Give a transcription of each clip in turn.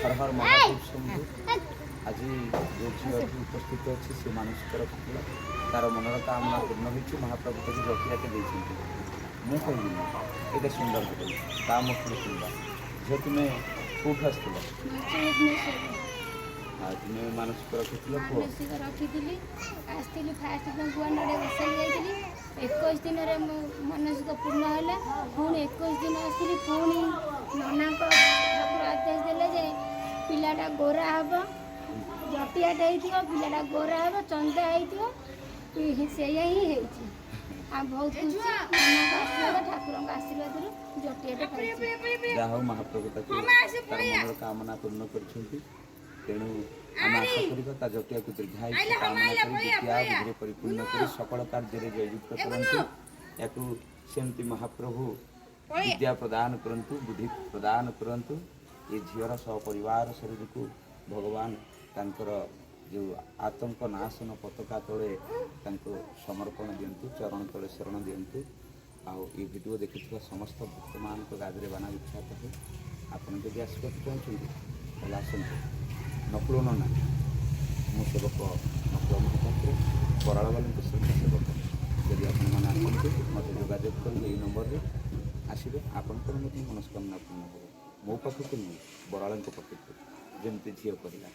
हर हर महादेव शंभु आज जो झील उपस्थित अच्छी से मानसिक रखुला तार मनर कामना पूर्ण हो महाप्रभु ताकि जटियाटे देखते मुझे कहली ये सुंदर होटल ता मुख्य सुंदर झील तुम्हें कौट आसला तुम्हें मानसिक रखुल ମାନସିକ ରଖିଥିଲି ଆସିଥିଲି ଫାଷ୍ଟ ଦିନ ଗୁଆ ନଡ଼ିଆ ବସାଇ ଯାଇଥିଲି 21 ଦିନରେ ମୋ ମାନସିକ ପୂର୍ଣ୍ଣ ହେଲା ପୁଣି 21 ଦିନ ଆସିଲି ପୁଣି ନନାଙ୍କ ଠାକୁର ଆଦେଶ ଦେଲେ ଯେ ପିଲାଟା ଗୋରା ହେବ ଜଟିଆଟା ହେଇଥିବ ପିଲାଟା ଗୋରା ହେବ ଚନ୍ଦା ହେଇଥିବ ସେଇଆ ହିଁ ହେଇଛି ଆଉ ବହୁତ ଖୁସି ନନାଙ୍କ ଆଶୀର୍ବାଦ ଠାକୁରଙ୍କ ଆଶୀର୍ବାଦରୁ ଜଟିଆଟା ପାଇଛି ଯାହା ହଉ ମହାପ୍ରଭୁ ତାକୁ ତାର ମନର କାମନା ପୂର୍ଣ୍ଣ କରିଛନ୍ତି ତେଣୁ ଆମେ ଆଶା କରିବା ତା ଜଟିଆକୁ ଦୀର୍ଘାୟୁ କାମନା କରି ବିଦ୍ୟା ବୁଦ୍ଧିରେ ପରିପୂର୍ଣ୍ଣ କରି ସକଳ କାର୍ଯ୍ୟରେ ଜୟଯୁକ୍ତ କରନ୍ତୁ ୟାକୁ ସେମିତି ମହାପ୍ରଭୁ ବିଦ୍ୟା ପ୍ରଦାନ କରନ୍ତୁ ବୁଦ୍ଧି ପ୍ରଦାନ କରନ୍ତୁ ଏ ଝିଅର ସପରିବାର ଶରୀରକୁ ଭଗବାନ ତାଙ୍କର ଯେଉଁ ଆତଙ୍କ ନାଶନ ପତାକା ତଳେ ତାଙ୍କୁ ସମର୍ପଣ ଦିଅନ୍ତୁ ଚରଣ ତଳେ ଶରଣ ଦିଅନ୍ତୁ ଆଉ ଏ ଭିଡ଼ିଓ ଦେଖିଥିବା ସମସ୍ତ ଭକ୍ତମାନଙ୍କ ଗାଦିରେ ବାନା ବିଖ୍ୟାତ ହୁଏ ଆପଣ ଯଦି ଆସିବାକୁ ଚାହୁଁଛନ୍ତି ତାହେଲେ ଆସନ୍ତୁ ନକୁଳ ନନା ମୋ ସେବକ ନକୁଳ ମହାପାତ୍ର ବରାଳବାଲୀଙ୍କ ଶ୍ରଦ୍ଧା ସେବକ ଯଦି ଆପଣମାନେ ଆସନ୍ତି ମୋତେ ଯୋଗାଯୋଗ କରିବେ ଏଇ ନମ୍ବରରେ ଆସିବେ ଆପଣଙ୍କର ମଧ୍ୟ ମନସ୍କାମନା ପୂର୍ଣ୍ଣ ହେବ ମୋ ପାଖକୁ ନୁହେଁ ବରାଳଙ୍କ ପାଖକୁ ଯେମିତି ଝିଅ କରିବା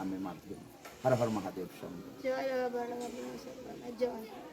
ଆମେ ମାଧ୍ୟମ ହର ହର ମହାଦେବ ସ୍ୱାମୀ ଜୟ ବରାଳ ଜୟ